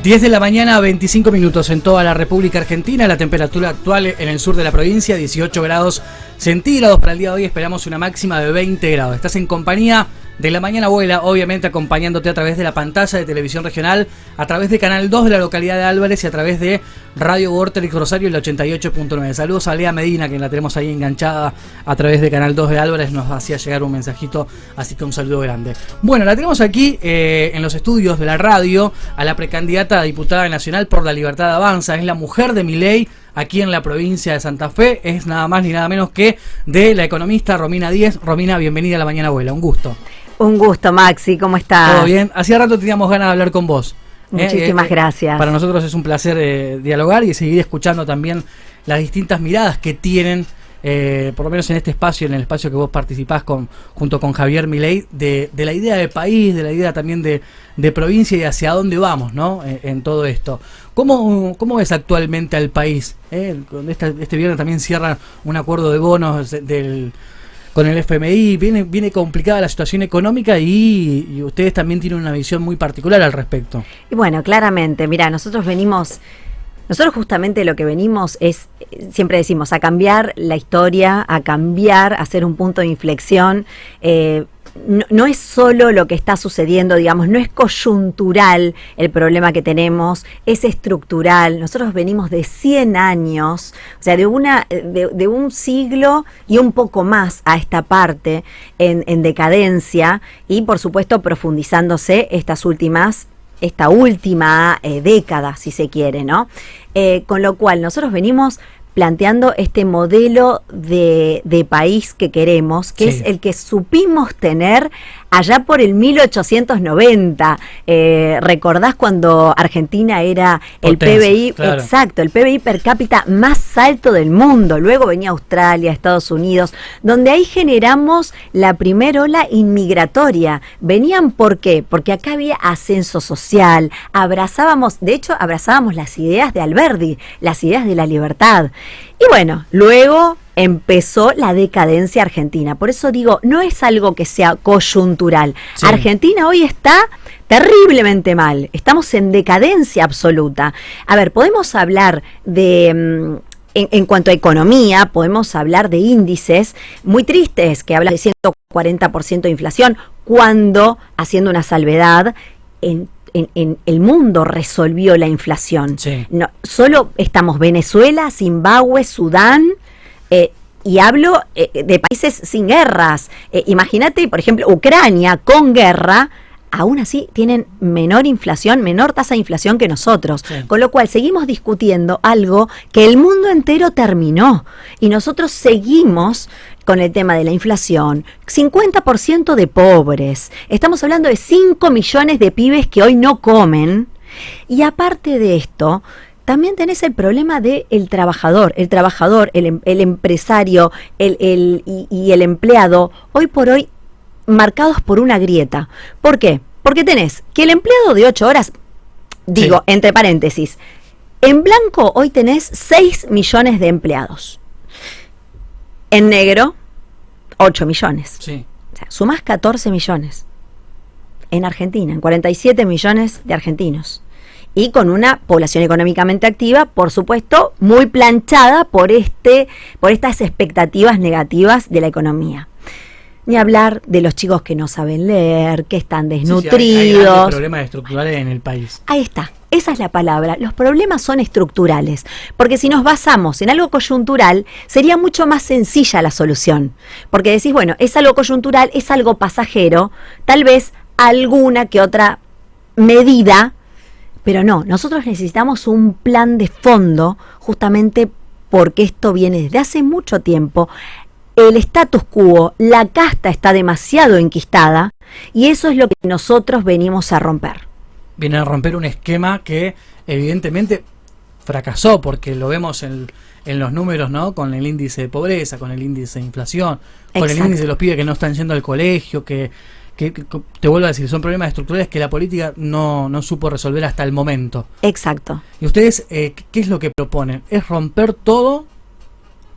10 de la mañana, 25 minutos en toda la República Argentina. La temperatura actual en el sur de la provincia, 18 grados centígrados. Para el día de hoy esperamos una máxima de 20 grados. Estás en compañía de La Mañana Vuela, obviamente acompañándote a través de la pantalla de televisión regional, a través de Canal 2 de la localidad de Álvarez y a través de Radio Vorterix Rosario, el 88.9. Saludos a Lea Medina, que la tenemos ahí enganchada a través de Canal 2 de Álvarez. Nos hacía llegar un mensajito, así que un saludo grande. Bueno, la tenemos aquí en los estudios de la radio a la precandidata a diputada nacional por la Libertad Avanza. Es la mujer de Milei aquí en la provincia de Santa Fe. Es nada más ni nada menos que de la economista Romina Díez. Romina, bienvenida a La Mañana Vuela. Un gusto. Un gusto, Maxi, ¿cómo estás? Todo bien. Hacía rato teníamos ganas de hablar con vos. Muchísimas gracias. Para nosotros es un placer dialogar y seguir escuchando también las distintas miradas que tienen, por lo menos en este espacio, en el espacio que vos participás junto con Javier Milei, de la idea de país, de la idea también de provincia y hacia dónde vamos, ¿no? En todo esto. ¿Cómo ves actualmente al país? Este viernes también cierran un acuerdo de bonos con el FMI, viene complicada la situación económica y ustedes también tienen una visión muy particular al respecto. Y bueno, claramente, mira, nosotros justamente lo que venimos es, siempre decimos, a cambiar la historia, a hacer un punto de inflexión. No es solo lo que está sucediendo, digamos, no es coyuntural el problema que tenemos, es estructural. Nosotros venimos de 100 años, o sea, de un siglo y un poco más a esta parte en decadencia y, por supuesto, profundizándose esta última década, si se quiere, ¿no? Con lo cual, nosotros venimos planteando este modelo de país que queremos, que es el que supimos tener allá por el 1890. ¿Recordás cuando Argentina era el PBI? Claro. Exacto, el PBI per cápita más alto del mundo. Luego venía Australia, Estados Unidos, donde ahí generamos la primera ola inmigratoria. ¿Venían por qué? Porque acá había ascenso social, abrazábamos las ideas de Alberdi, las ideas de la libertad. Y bueno, luego empezó la decadencia argentina. Por eso digo, no es algo que sea coyuntural. Sí. Argentina hoy está terriblemente mal. Estamos en decadencia absoluta. A ver, podemos hablar de... En cuanto a economía, podemos hablar de índices muy tristes, que hablan de 140% de inflación, cuando, haciendo una salvedad, en el mundo resolvió la inflación. Sí. No, solo estamos Venezuela, Zimbabue, Sudán, y hablo de países sin guerras. Imagínate, por ejemplo, Ucrania con guerra, aún así tienen menor tasa de inflación que nosotros. Sí. Con lo cual seguimos discutiendo algo que el mundo entero terminó. Y nosotros seguimos con el tema de la inflación, 50% de pobres. Estamos hablando de 5 millones de pibes que hoy no comen. Y aparte de esto, también tenés el problema del trabajador, el empresario y el empleado, hoy por hoy marcados por una grieta. ¿Por qué? Porque tenés que el empleado de 8 horas, digo, sí, entre paréntesis, en blanco hoy tenés 6 millones de empleados. En negro, 8 millones. Sí. O sea, sumás 14 millones. En Argentina, en 47 millones de argentinos. Y con una población económicamente activa, por supuesto, muy planchada por estas expectativas negativas de la economía. Ni hablar de los chicos que no saben leer, que están desnutridos. Hay problemas estructurales en el país. Ahí está, esa es la palabra. Los problemas son estructurales, porque si nos basamos en algo coyuntural, sería mucho más sencilla la solución. Porque decís, bueno, es algo coyuntural, es algo pasajero, tal vez alguna que otra medida, pero no, nosotros necesitamos un plan de fondo, justamente porque esto viene desde hace mucho tiempo. El status quo, la casta está demasiado enquistada y eso es lo que nosotros venimos a romper. Viene a romper un esquema que evidentemente fracasó, porque lo vemos en los números, ¿no? Con el índice de pobreza, con el índice de inflación, con el índice de los pibes que no están yendo al colegio, que te vuelvo a decir, son problemas estructurales que la política no supo resolver hasta el momento. Exacto. ¿Y ustedes qué es lo que proponen? ¿Es romper todo?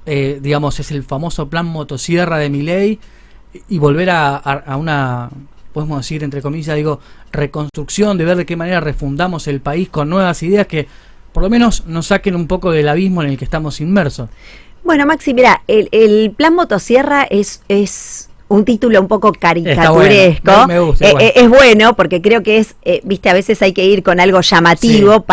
Digamos, es el famoso plan motosierra de Milei y volver a una podemos decir, entre comillas, digo, reconstrucción, de ver de qué manera refundamos el país con nuevas ideas que por lo menos nos saquen un poco del abismo en el que estamos inmersos? Bueno, Maxi, mira, el plan Motosierra es un título un poco caricaturesco. Bueno. Me gusta, es bueno porque creo que es, viste, a veces hay que ir con algo llamativo, sí,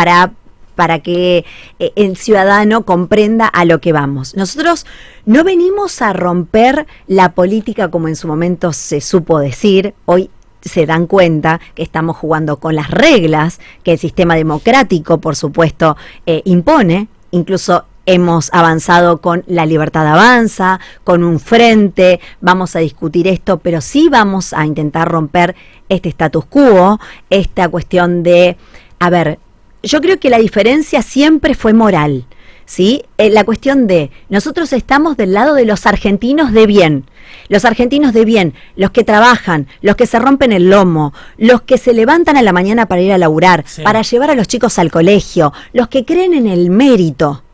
para que el ciudadano comprenda a lo que vamos. Nosotros no venimos a romper la política como en su momento se supo decir. Hoy se dan cuenta que estamos jugando con las reglas que el sistema democrático, por supuesto, impone. Incluso hemos avanzado con La Libertad Avanza, con un frente, vamos a discutir esto, pero sí vamos a intentar romper este status quo, esta cuestión de, a ver, yo creo que la diferencia siempre fue moral, ¿sí? La cuestión de, nosotros estamos del lado de los argentinos de bien, los argentinos de bien, los que trabajan, los que se rompen el lomo, los que se levantan a la mañana para ir a laburar, sí, para llevar a los chicos al colegio, los que creen en el mérito,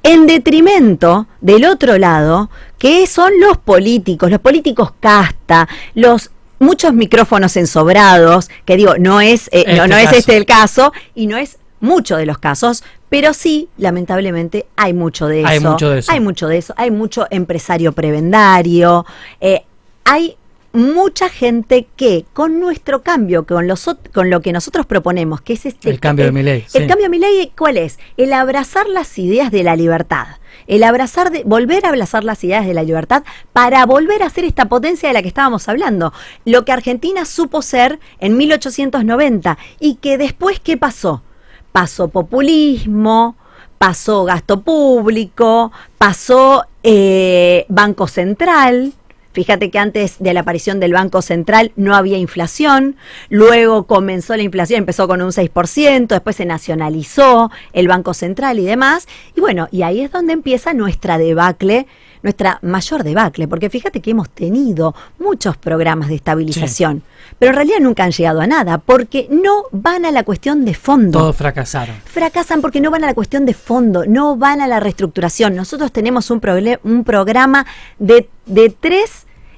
en detrimento del otro lado, que son los políticos casta, muchos micrófonos ensobrados, que digo, no es este el caso, y no es mucho de los casos, pero sí, lamentablemente, hay mucho de eso. Hay mucho empresario prebendario, hay mucha gente que con nuestro cambio, con lo que nosotros proponemos, que es el cambio de Milei. El cambio de Milei, ¿cuál es? El abrazar las ideas de la libertad. Volver a abrazar las ideas de la libertad para volver a ser esta potencia de la que estábamos hablando. Lo que Argentina supo ser en 1890 y que después, ¿qué pasó? Pasó populismo, pasó gasto público, pasó Banco Central. Fíjate que antes de la aparición del Banco Central no había inflación, luego comenzó la inflación, empezó con un 6%, después se nacionalizó el Banco Central y demás, y bueno, y ahí es donde empieza nuestra mayor debacle, porque fíjate que hemos tenido muchos programas de estabilización, sí, pero en realidad nunca han llegado a nada, porque no van a la cuestión de fondo. Todos fracasaron. Fracasan porque no van a la cuestión de fondo, no van a la reestructuración. Nosotros tenemos un programa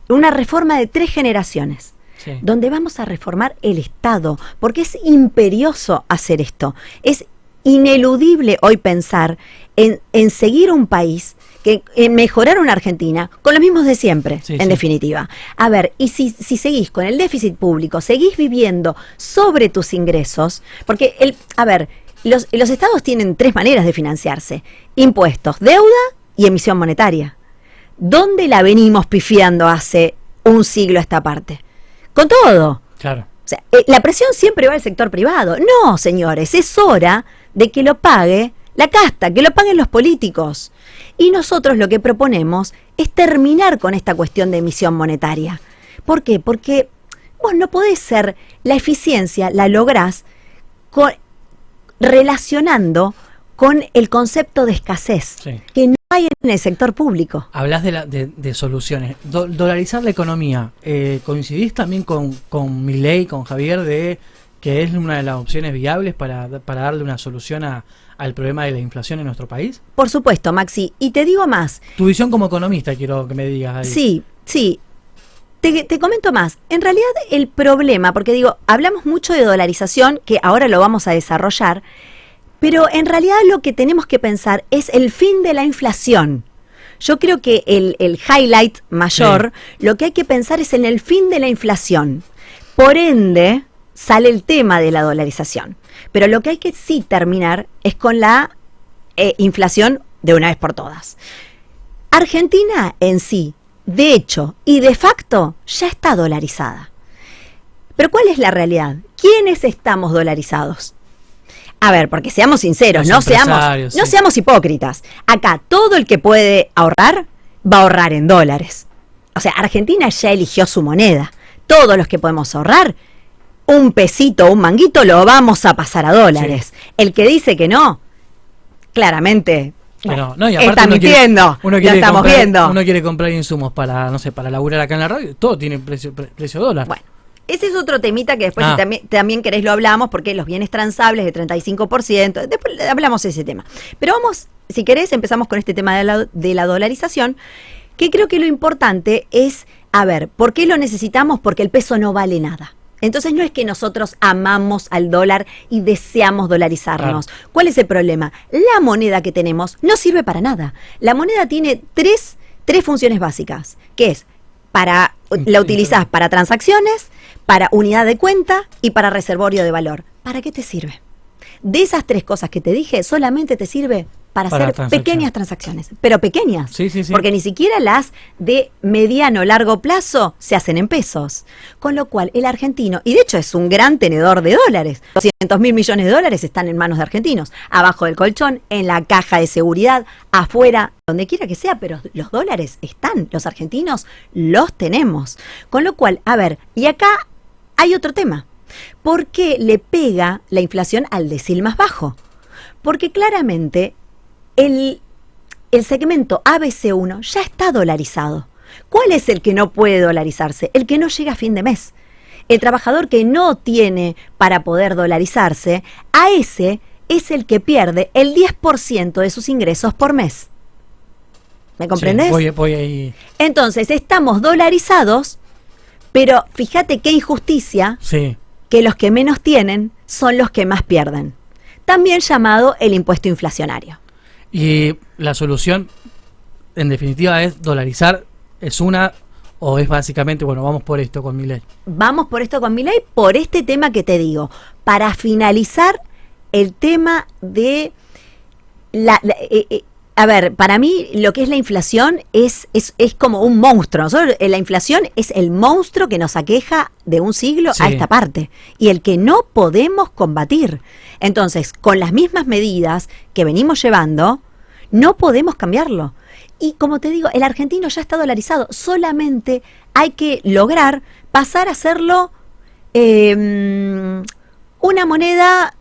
una reforma de 3 generaciones, sí, donde vamos a reformar el Estado, porque es imperioso hacer esto. Es ineludible hoy pensar en seguir un país, en mejorar una Argentina con los mismos de siempre, sí, en definitiva. A ver, y si seguís con el déficit público, seguís viviendo sobre tus ingresos, porque los estados tienen 3 maneras de financiarse: impuestos, deuda y emisión monetaria. ¿Dónde la venimos pifiando hace un siglo a esta parte? Con todo. Claro. O sea, la presión siempre va al sector privado. No, señores, es hora de que lo pague la casta, que lo paguen los políticos. Y nosotros lo que proponemos es terminar con esta cuestión de emisión monetaria. ¿Por qué? Porque vos no podés ser, la eficiencia la lográs relacionando con el concepto de escasez, sí, que no hay en el sector público. Hablas de soluciones. Dolarizar la economía. ¿Coincidís también con Milei, con Javier, de que es una de las opciones viables para darle una solución al problema de la inflación en nuestro país? Por supuesto, Maxi. Y te digo más. Tu visión como economista quiero que me digas ahí. Sí. Te comento más. En realidad el problema, porque digo, hablamos mucho de dolarización, que ahora lo vamos a desarrollar, pero en realidad lo que tenemos que pensar es el fin de la inflación. Yo creo que el highlight mayor, sí, lo que hay que pensar es en el fin de la inflación. Por ende, sale el tema de la dolarización. Pero lo que hay que sí terminar es con la inflación de una vez por todas. Argentina en sí, de hecho y de facto, ya está dolarizada. Pero ¿cuál es la realidad? ¿Quiénes estamos dolarizados? A ver, porque seamos sinceros, no seamos hipócritas. Acá todo el que puede ahorrar, va a ahorrar en dólares. O sea, Argentina ya eligió su moneda. Todos los que podemos ahorrar, un pesito, un manguito, lo vamos a pasar a dólares. Sí. El que dice que no, claramente está mintiendo. Ya estamos viendo. Uno quiere comprar insumos para laburar acá en la radio, todo tiene precio dólar. Bueno. Ese es otro temita que después si también querés lo hablamos, porque los bienes transables de 35%, después hablamos de ese tema. Pero vamos, si querés, empezamos con este tema de la dolarización, que creo que lo importante es a ver, ¿por qué lo necesitamos? Porque el peso no vale nada. Entonces no es que nosotros amamos al dólar y deseamos dolarizarnos. Claro. ¿Cuál es el problema? La moneda que tenemos no sirve para nada. La moneda tiene tres funciones básicas, que es la utilizás para transacciones, para unidad de cuenta y para reservorio de valor. ¿Para qué te sirve? De esas tres cosas que te dije, solamente te sirve para hacer pequeñas transacciones, pero pequeñas, sí. Porque ni siquiera las de mediano largo plazo se hacen en pesos, con lo cual el argentino, y de hecho es un gran tenedor de dólares, 200.000 millones de dólares están en manos de argentinos, abajo del colchón, en la caja de seguridad, afuera, donde quiera que sea, pero los dólares están, los argentinos los tenemos, con lo cual, a ver, y acá hay otro tema, ¿por qué le pega la inflación al decil más bajo? Porque claramente el segmento ABC1 ya está dolarizado. ¿Cuál es el que no puede dolarizarse? El que no llega a fin de mes. El trabajador que no tiene para poder dolarizarse, a ese es el que pierde el 10% de sus ingresos por mes. ¿Me comprendes? Sí, voy ahí. Entonces, estamos dolarizados, pero fíjate qué injusticia, que los que menos tienen son los que más pierden. También llamado el impuesto inflacionario. Y la solución, en definitiva, es dolarizar, es una, o es básicamente, bueno, vamos por esto con Milei. Vamos por esto con Milei, por este tema que te digo, para finalizar el tema de a ver, para mí lo que es la inflación es como un monstruo. Nosotros, la inflación es el monstruo que nos aqueja de un siglo a esta parte y el que no podemos combatir. Entonces, con las mismas medidas que venimos llevando, no podemos cambiarlo. Y como te digo, el argentino ya está dolarizado. Solamente hay que lograr pasar a hacerlo una moneda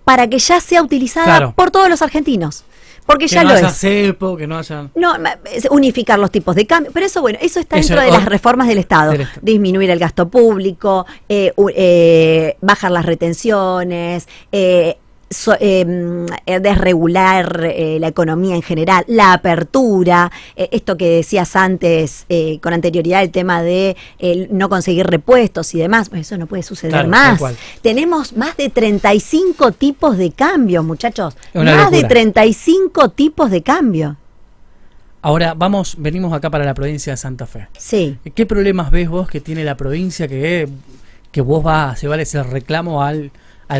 para que ya sea utilizada por todos los argentinos. Porque que ya no lo haya es. cepo, que no haya... No, unificar los tipos de cambio. Pero eso, bueno, eso está dentro de las reformas del Estado. Disminuir el gasto público, bajar las retenciones, desregular la economía en general, la apertura, esto que decías antes con anterioridad, el tema de no conseguir repuestos y demás, eso no puede suceder más. Tenemos más de 35 tipos de cambios, muchachos, más de 35 tipos de cambio. Ahora venimos acá para la provincia de Santa Fe. Sí. ¿Qué problemas ves vos que tiene la provincia que vos vas a llevar ese reclamo al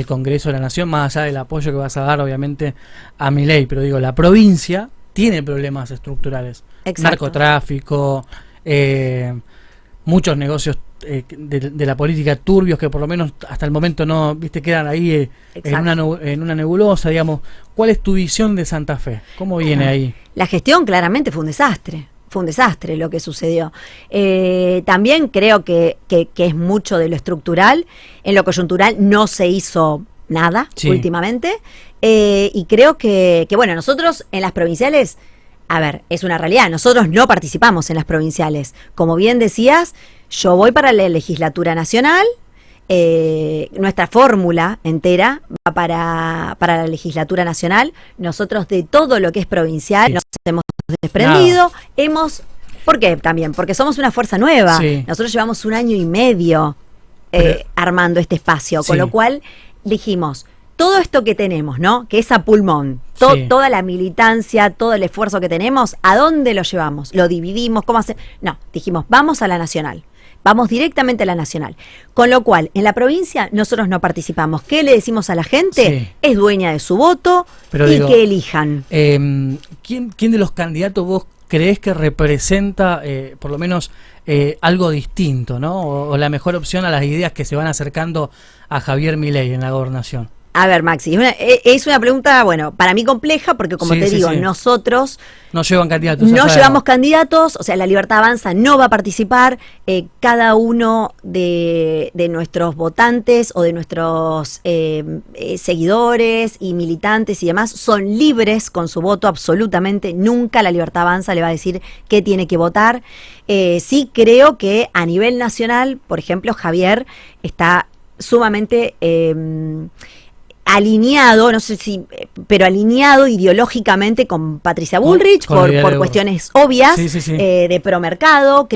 Congreso de la Nación, más allá del apoyo que vas a dar obviamente a Milei? Pero digo, la provincia tiene problemas estructurales. Exacto. Narcotráfico, muchos negocios de la política turbios que por lo menos hasta el momento no, viste, quedan ahí en una nebulosa, digamos. ¿Cuál es tu visión de Santa Fe? ¿Cómo viene ahí? La gestión claramente fue un desastre. Fue un desastre lo que sucedió. También creo que es mucho de lo estructural. En lo coyuntural no se hizo nada últimamente. Y creo que, bueno, nosotros en las provinciales, a ver, es una realidad. Nosotros no participamos en las provinciales. Como bien decías, yo voy para la legislatura nacional. Nuestra fórmula entera va para la legislatura nacional. Nosotros de todo lo que es provincial nos hemos desprendido. ¿Por qué? También porque somos una fuerza nueva. Nosotros llevamos 1 año y medio armando este espacio, con lo cual dijimos, todo esto que tenemos, ¿no? Que es a pulmón, toda la militancia, todo el esfuerzo que tenemos, ¿a dónde lo llevamos? ¿Lo dividimos? ¿Cómo hacemos? No, dijimos, vamos a la nacional. Vamos directamente a la nacional. Con lo cual, en la provincia nosotros no participamos. ¿Qué le decimos a la gente? Es dueña de su voto. Pero que elijan. ¿Quién de los candidatos vos creés que representa por lo menos algo distinto, ¿no? O la mejor opción a las ideas que se van acercando a Javier Milei en la gobernación? A ver, Maxi, es una pregunta, bueno, para mí compleja, porque como te digo, nosotros no llevan candidatos. No llevamos candidatos, o sea, la Libertad Avanza no va a participar. Cada uno de nuestros votantes o de nuestros seguidores y militantes y demás son libres con su voto absolutamente. Nunca la Libertad Avanza le va a decir qué tiene que votar. Sí creo que a nivel nacional, por ejemplo, Javier está sumamente... alineado, no sé si, pero alineado ideológicamente con Patricia Bullrich por cuestiones obvias, de promercado.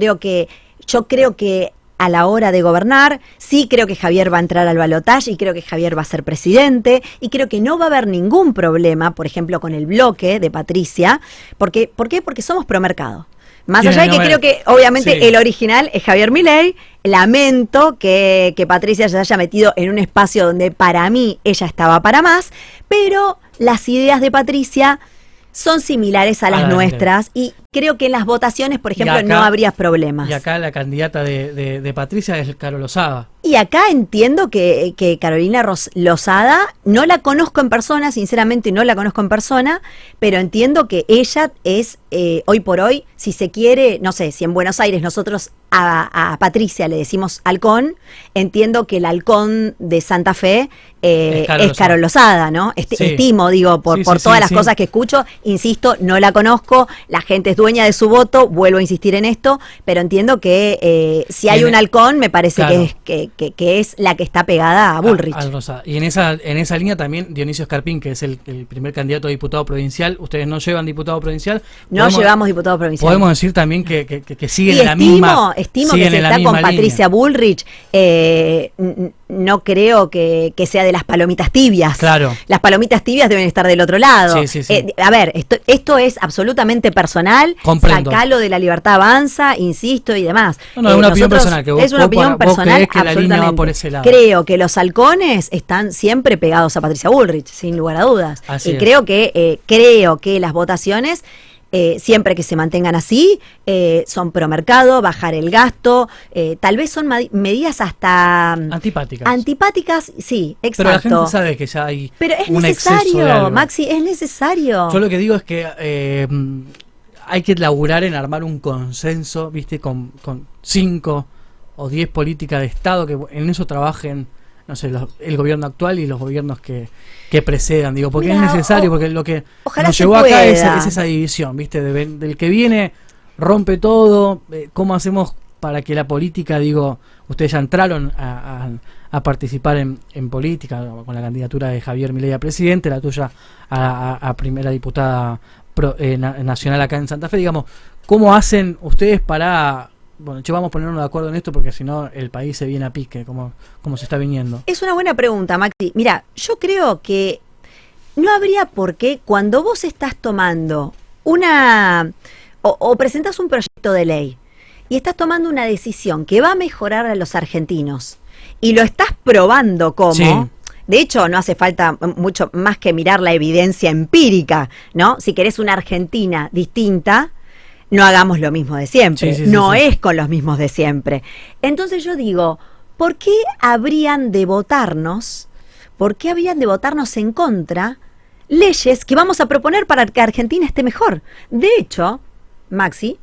Yo creo que a la hora de gobernar, sí creo que Javier va a entrar al balotaje y creo que Javier va a ser presidente y creo que no va a haber ningún problema, por ejemplo, con el bloque de Patricia. ¿Por qué? Porque somos promercado. Más allá de que creo que obviamente el original es Javier Milei, lamento que Patricia se haya metido en un espacio donde para mí ella estaba para más, pero las ideas de Patricia son similares a las nuestras y creo que en las votaciones, por ejemplo, acá, no habría problemas. Y acá la candidata de Patricia es Carol Lozada. Y acá entiendo que Carolina Lozada, no la conozco en persona, sinceramente no la conozco en persona, pero entiendo que ella es, hoy por hoy, si se quiere, no sé, si en Buenos Aires nosotros a Patricia le decimos halcón, entiendo que el halcón de Santa Fe es Carol Lozada, ¿no? Estimo, digo, por todas las cosas que escucho, insisto, no la conozco, la gente es dueña de su voto, vuelvo a insistir en esto, pero entiendo que si hay un halcón, me parece que es la que está pegada a Bullrich. Y en esa línea también Dionisio Escarpín, que es el primer candidato a diputado provincial. Ustedes no llevan diputado provincial. No llevamos diputado provincial. Podemos decir también que siguen en la misma. Estimo que si está con Patricia Bullrich, no creo que sea de las palomitas tibias. Claro. Las palomitas tibias deben estar del otro lado. A ver, esto es absolutamente personal. Comprendo. Sacalo de La Libertad Avanza, insisto, y demás. No, es una opinión personal. Es una opinión personal, que la línea va por ese lado. Creo que los halcones están siempre pegados a Patricia Bullrich, sin lugar a dudas. Así y creo que las votaciones, siempre que se mantengan así, son pro mercado, bajar el gasto, tal vez son medidas hasta antipáticas, sí, exacto. Pero la gente sabe que ya hay pero es un necesario, Maxi, es necesario. Yo lo que digo es que hay que laburar en armar un consenso, viste, con 5 o 10 políticas de Estado que en eso trabajen, no sé, el gobierno actual y los gobiernos que precedan, digo, porque es necesario, porque lo que nos llevó acá es esa división, ¿viste? Del que viene, rompe todo. ¿Cómo hacemos para que la política, digo, ustedes ya entraron a participar en política con la candidatura de Javier Milei a presidente, la tuya a primera diputada nacional acá en Santa Fe, digamos, ¿cómo hacen ustedes para... Bueno, vamos a ponernos de acuerdo en esto porque si no el país se viene a pique, como se está viniendo? Es una buena pregunta, Maxi. Mira, yo creo que no habría por qué, cuando vos estás tomando o presentás un proyecto de ley y estás tomando una decisión que va a mejorar a los argentinos y lo estás probando como... Sí. De hecho, no hace falta mucho más que mirar la evidencia empírica, ¿no? Si querés una Argentina distinta, no hagamos lo mismo de siempre, no es con los mismos de siempre. Entonces yo digo, ¿por qué habrían de votarnos en contra leyes que vamos a proponer para que Argentina esté mejor? De hecho, Maxi,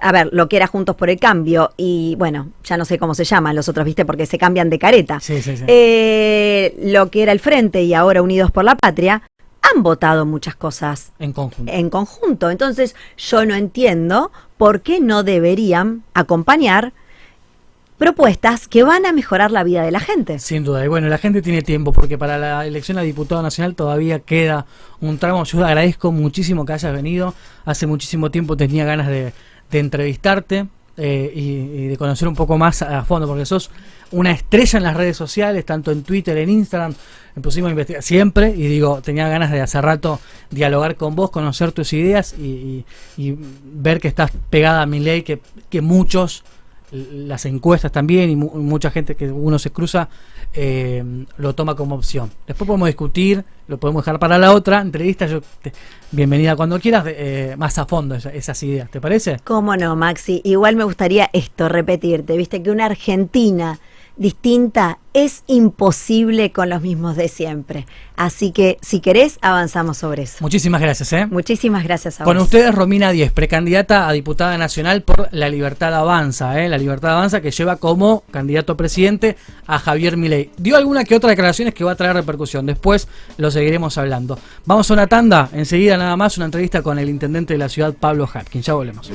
a ver, lo que era Juntos por el Cambio y bueno, ya no sé cómo se llaman los otros, ¿viste? Porque se cambian de careta. Lo que era el Frente y ahora Unidos por la Patria, han votado muchas cosas en conjunto. Entonces yo no entiendo por qué no deberían acompañar propuestas que van a mejorar la vida de la gente. Sin duda, y bueno, la gente tiene tiempo porque para la elección a diputado nacional todavía queda un tramo. Yo agradezco muchísimo que hayas venido, hace muchísimo tiempo tenía ganas de entrevistarte y de conocer un poco más a fondo, porque sos una estrella en las redes sociales, tanto en Twitter, en Instagram. Me pusimos a investigar siempre y digo, tenía ganas de hace rato dialogar con vos, conocer tus ideas y ver que estás pegada a Milei, que muchos, las encuestas también y mucha gente que uno se cruza lo toma como opción. Después podemos discutir, lo podemos dejar para la otra entrevista. Bienvenida cuando quieras, más a fondo esas ideas, ¿te parece? Cómo no, Maxi. Igual me gustaría repetirte, viste que una Argentina distinta es imposible con los mismos de siempre. Así que, si querés, avanzamos sobre eso. Muchísimas gracias. Muchísimas gracias a vos. Con ustedes, Romina Díez, precandidata a diputada nacional por La Libertad Avanza. La Libertad Avanza, que lleva como candidato a presidente a Javier Milei. Dio alguna que otra declaraciones que va a traer repercusión. Después lo seguiremos hablando. Vamos a una tanda. Enseguida nada más una entrevista con el intendente de la ciudad, Pablo Hapkin. Ya volvemos.